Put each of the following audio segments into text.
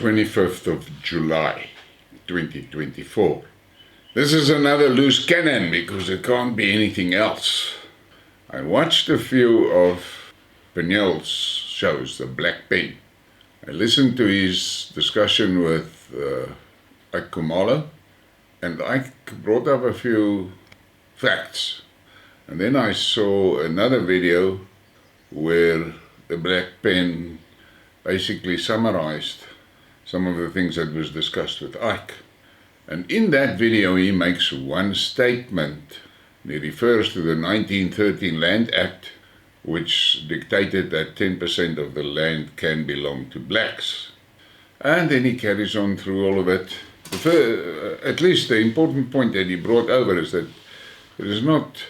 25th of July 2024. This is another loose cannon because it can't be anything else. I watched a few of Penel's shows, the Black Pen. I listened to his discussion with Ike Kumalo, and Ike brought up a few facts. And then I saw another video where the Black Pen basically summarized some of the things that was discussed with Ike. And in that video he makes one statement. He refers to the 1913 Land Act, which dictated that 10% of the land can belong to blacks. And then he carries on through all of it. At least the important point that he brought over is that it is not,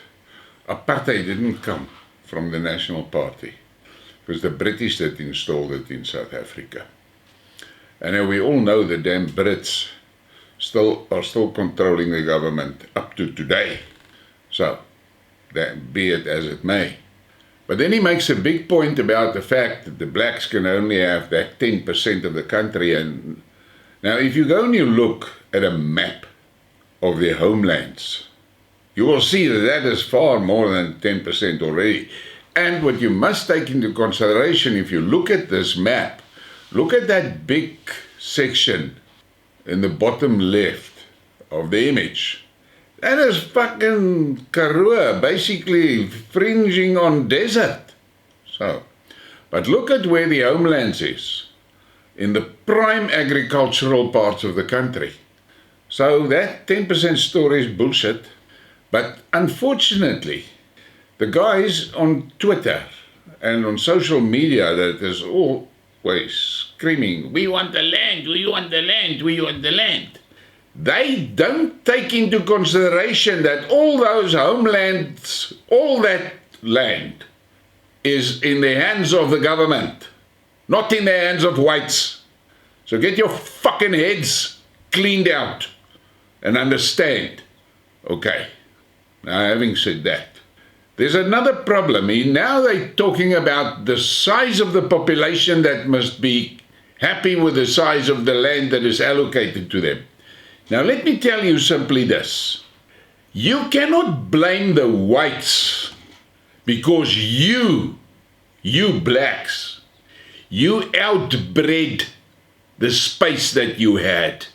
apartheid didn't come from the National Party. It was the British that installed it in South Africa. And we all know the damn Brits are still controlling the government up to today. So, that, be it as it may. But then he makes a big point about the fact that the blacks can only have that 10% of the country. And now if you go and you look at a map of their homelands, you will see that that is far more than 10% already. And what you must take into consideration, if you look at this map, look at that big section in the bottom left of the image. That is fucking Karoo, basically fringing on desert. So, but look at where the homelands is, in the prime agricultural parts of the country. So that 10% story is bullshit. But unfortunately, the guys on Twitter and on social media that is always screaming, we want the land, we want the land, we want the land. They don't take into consideration that all those homelands, all that land is in the hands of the government, not in the hands of whites. So get your fucking heads cleaned out and understand. Okay, now having said that, there's another problem. Now they're talking about the size of the population that must be happy with the size of the land that is allocated to them. Now let me tell you simply this. You cannot blame the whites because you blacks, you outbred the space that you had.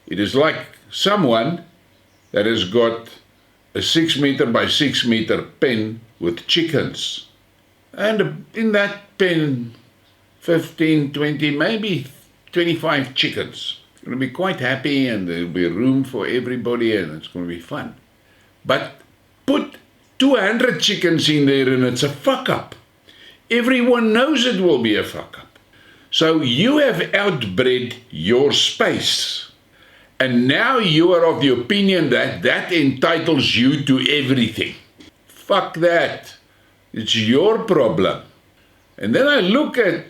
It is like someone that has got a 6 meter by 6 meter pen with chickens. And in that pen, 15, 20, maybe 25 chickens. Going to be quite happy and there'll be room for everybody and it's going to be fun. But put 200 chickens in there and it's a fuck up. Everyone knows it will be a fuck up. So you have outbred your space. And now you are of the opinion that that entitles you to everything. Fuck that. It's your problem. And then I look at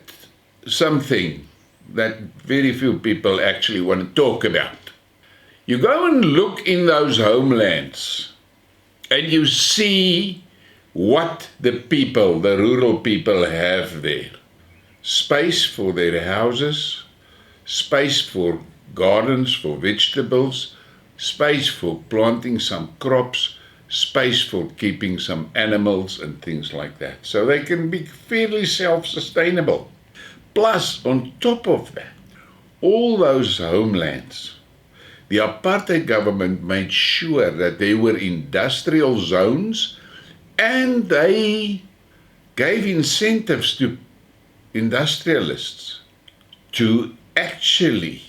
something that very few people actually want to talk about. You go and look in those homelands and you see what the people, the rural people have there. Space for their houses, space for gardens, for vegetables, space for planting some crops, space for keeping some animals and things like that. So they can be fairly self-sustainable. Plus, on top of that, all those homelands, the apartheid government made sure that they were industrial zones and they gave incentives to industrialists to actually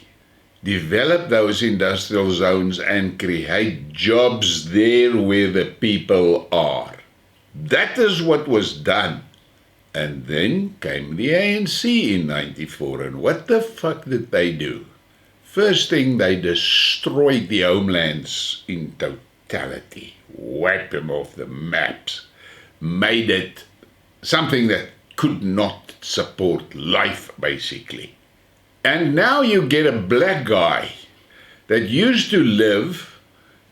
develop those industrial zones and create jobs there where the people are. That is what was done. And then came the ANC in '94, and what the fuck did they do? First thing, they destroyed the homelands in totality, wiped them off the maps, made it something that could not support life, basically. And now you get a black guy that used to live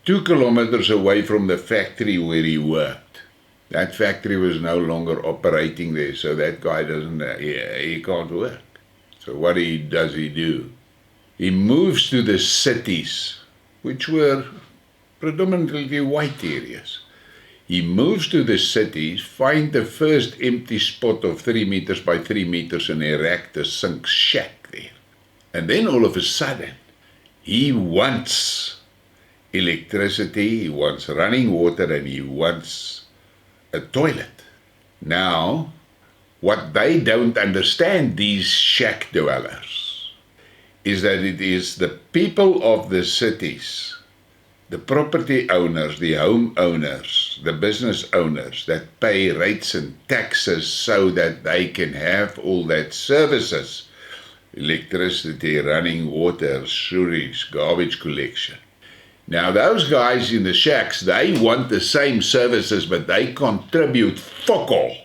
2 kilometers away from the factory where he worked. That factory was no longer operating there, so that guy he can't work. So what does he do? He moves to the cities, which were predominantly white areas. He moves to the cities, finds the first empty spot of 3 meters by 3 meters and erect a sink shack there. And then all of a sudden, he wants electricity, he wants running water, and he wants a toilet. Now, what they don't understand, these shack dwellers, is that it is the people of the cities, the property owners, the home owners, the business owners that pay rates and taxes so that they can have all that services, electricity, running water, sewerage, garbage collection. Now those guys in the shacks, they want the same services, but they contribute fuck all.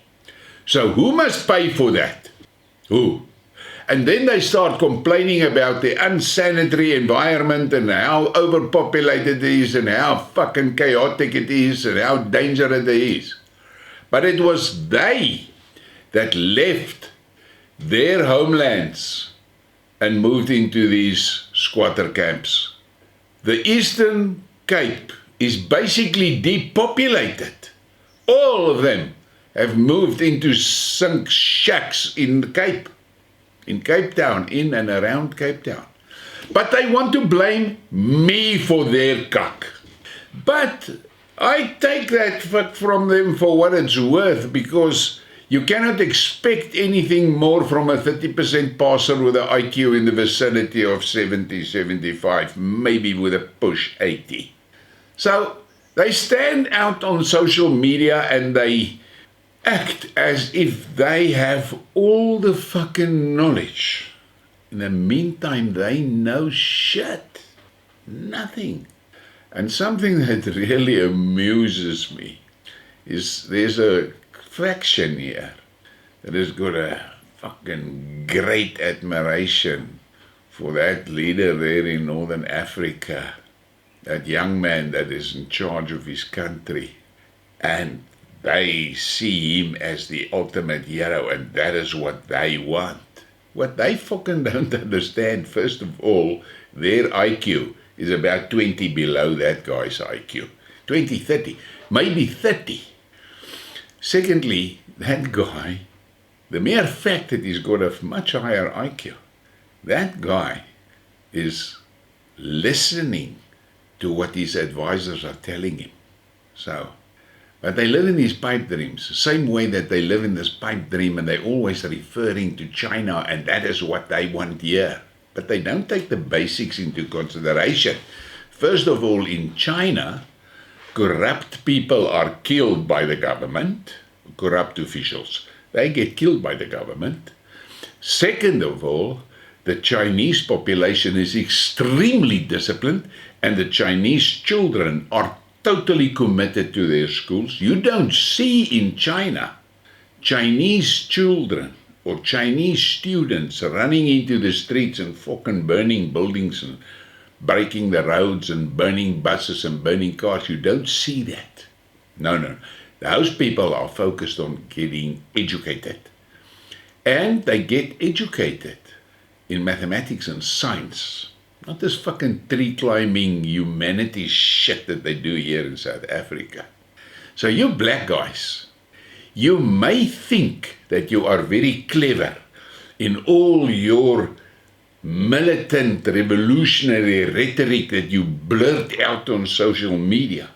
So who must pay for that? Who? And then they start complaining about the unsanitary environment and how overpopulated it is and how fucking chaotic it is and how dangerous it is. But it was they that left their homelands and moved into these squatter camps. The Eastern Cape is basically depopulated. All of them have moved into sunk shacks in the Cape. In Cape Town, in and around Cape Town. But they want to blame me for their cuck. But I take that from them for what it's worth, because you cannot expect anything more from a 30% passer with an IQ in the vicinity of 70, 75, maybe with a push 80. So they stand out on social media and they act as if they have all the fucking knowledge. In the meantime, they know shit. Nothing. And something that really amuses me is there's a faction here that has got a fucking great admiration for that leader there in Northern Africa, that young man that is in charge of his country. And they see him as the ultimate hero, and that is what they want. What they fucking don't understand, first of all, their IQ is about 20 below that guy's IQ. 20, 30, maybe 30. Secondly, that guy, the mere fact that he's got a much higher IQ, that guy is listening to what his advisors are telling him. But they live in these pipe dreams, the same way that they live in this pipe dream and they're always referring to China and that is what they want here. But they don't take the basics into consideration. First of all, in China, corrupt people are killed by the government, corrupt officials. They get killed by the government. Second of all, the Chinese population is extremely disciplined and the Chinese children are totally committed to their schools. You don't see in China Chinese children or Chinese students running into the streets and fucking burning buildings and breaking the roads and burning buses and burning cars. You don't see that. No. Those people are focused on getting educated. And they get educated in mathematics and science. Not this fucking tree climbing humanities shit that they do here in South Africa. So you black guys, you may think that you are very clever in all your militant revolutionary rhetoric that you blurt out on social media.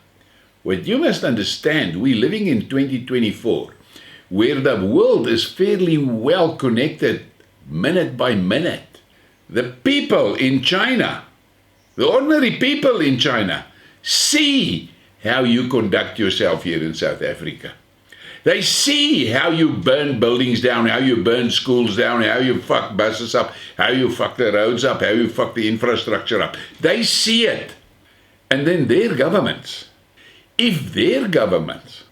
What you must understand, we're living in 2024, where the world is fairly well connected minute by minute. The people in China, the ordinary people in China, see how you conduct yourself here in South Africa. They see how you burn buildings down, how you burn schools down, how you fuck buses up, how you fuck the roads up, how you fuck the infrastructure up. They see it. And then their governments, if their governments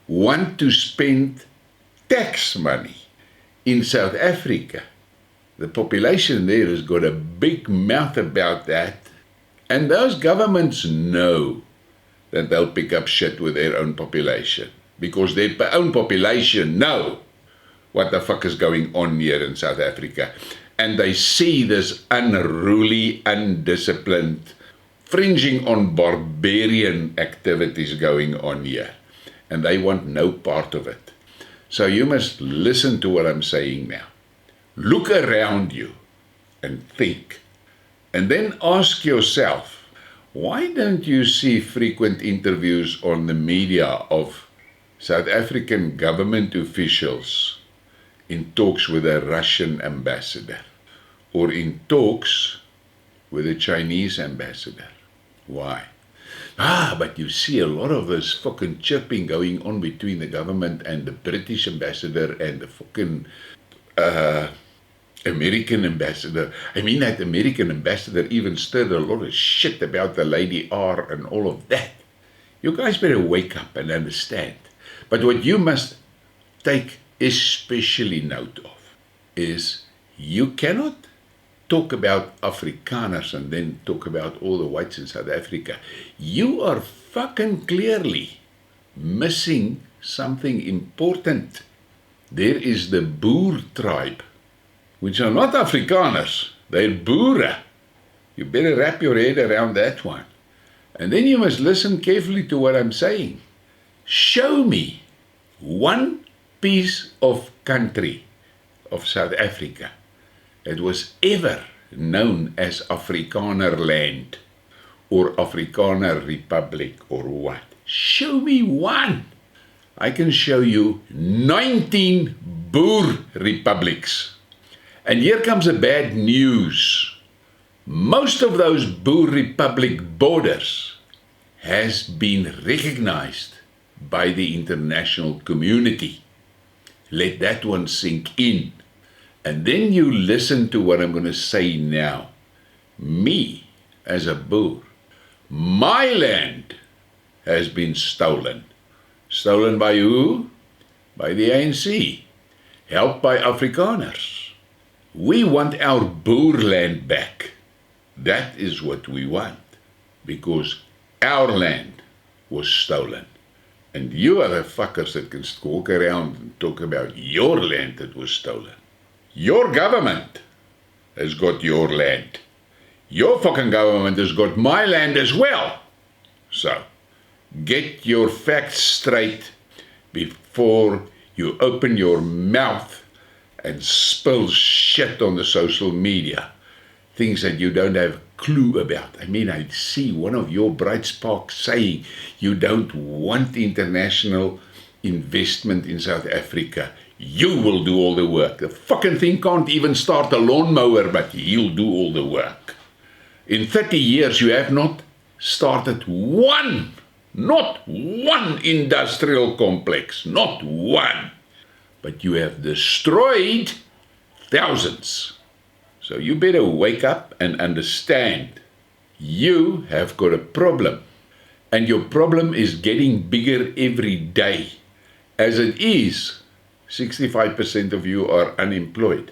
want to spend tax money in South Africa, the population there has got a big mouth about that, and those governments know that they'll pick up shit with their own population, because their own population know what the fuck is going on here in South Africa. and they see this unruly, undisciplined, fringing on barbarian activities going on here, and they want no part of it. So you must listen to what I'm saying now. Look around you and think, and then ask yourself, why don't you see frequent interviews on the media of South African government officials in talks with a Russian ambassador or in talks with a Chinese ambassador? Why? But you see a lot of this fucking chirping going on between the government and the British ambassador and the fucking American ambassador. I mean, that American ambassador even stirred a lot of shit about the Lady R and all of that. You guys better wake up and understand. But what you must take especially note of is you cannot talk about Afrikaners and then talk about all the whites in South Africa. You are fucking clearly missing something important. There is the Boer tribe, which are not Afrikaners, they're Boere. You better wrap your head around that one. And then you must listen carefully to what I'm saying. Show me one piece of country of South Africa that was ever known as Afrikaner land or Afrikaner Republic or what. Show me one. I can show you 19 Boer republics. And here comes the bad news. Most of those Boer republic borders has been recognized by the international community. Let that one sink in. And then you listen to what I'm going to say now. Me, as a Boer, my land has been stolen. Stolen by who? By the ANC. Helped by Afrikaners. We want our Boer land back. That is what we want. Because our land was stolen. And you are the fuckers that can walk around and talk about your land that was stolen. Your government has got your land. Your fucking government has got my land as well. So, get your facts straight before you open your mouth and spill shit on the social media. Things that you don't have a clue about. I mean, I see one of your bright sparks saying you don't want international investment in South Africa. You will do all the work. The fucking thing can't even start a lawnmower, but he'll do all the work. In 30 years, you have not started one, not one industrial complex, not one. But you have destroyed thousands. So you better wake up and understand. You have got a problem. And your problem is getting bigger every day. As it is, 65% of you are unemployed.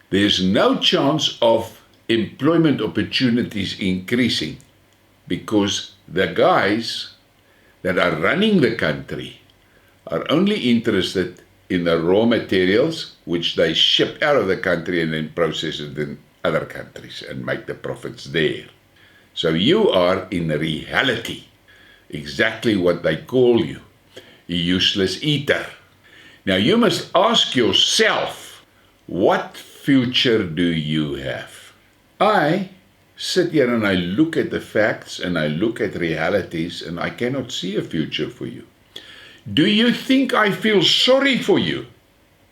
There's no chance of employment opportunities increasing because the guys that are running the country are only interested in the raw materials which they ship out of the country and then process it in other countries and make the profits there. So you are in reality exactly what they call you, a useless eater. Now you must ask yourself, what future do you have? I sit here and I look at the facts and I look at realities and I cannot see a future for you. Do you think I feel sorry for you?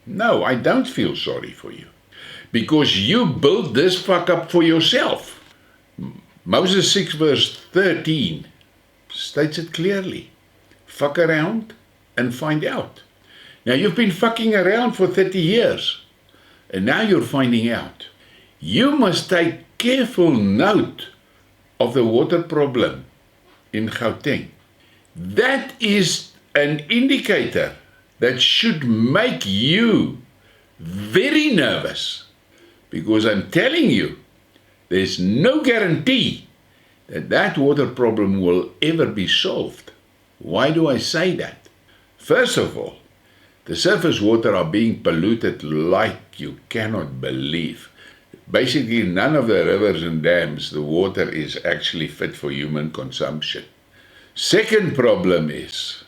No, I don't feel sorry for you. Because you built this fuck up for yourself. Moses 6 verse 13 states it clearly. Fuck around and find out. Now you've been fucking around for 30 years. And now you're finding out. You must take careful note of the water problem in Gauteng. That is an indicator that should make you very nervous. Because I'm telling you, there's no guarantee that that water problem will ever be solved. Why do I say that? First of all, the surface water are being polluted like you cannot believe. basically none of the rivers and dams, the water is actually fit for human consumption. Second problem is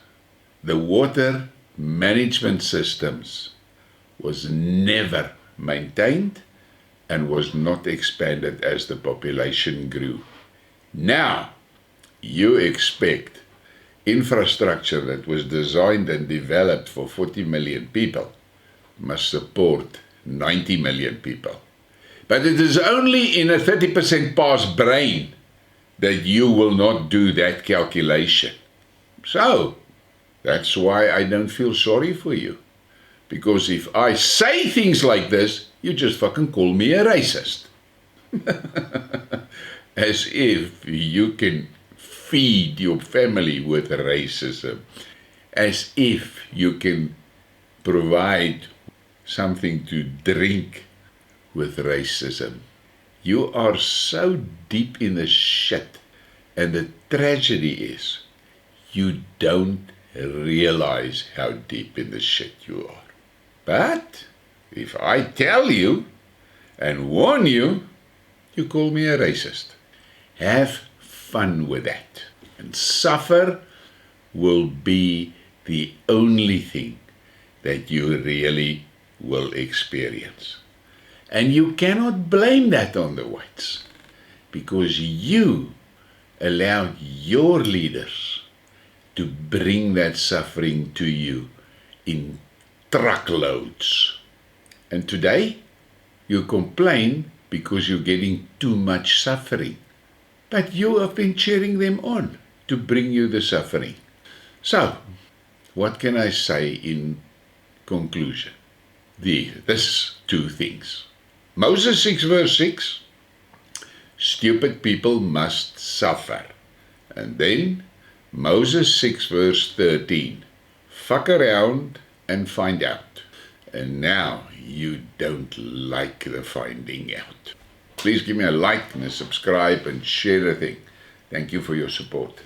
the water management systems was never maintained and was not expanded as the population grew. Now, you expect infrastructure that was designed and developed for 40 million people must support 90 million people. But it is only in a 30% pass brain that you will not do that calculation. So, that's why I don't feel sorry for you. Because if I say things like this, you just fucking call me a racist. As if you can feed your family with racism. As if you can provide something to drink with racism. You are so deep in the shit. And the tragedy is, you don't realize how deep in the shit you are. But if I tell you and warn you, you call me a racist. Have fun with that. And suffer will be the only thing that you really will experience. And you cannot blame that on the whites, because you allowed your leaders to bring that suffering to you in truckloads. And today, you complain because you're getting too much suffering. But you have been cheering them on to bring you the suffering. So, what can I say in conclusion? This two things. Moses 6 verse 6, stupid people must suffer. And then Moses 6 verse 13, fuck around and find out. And now you don't like the finding out. Please give me a like and a subscribe and share the thing. Thank you for your support.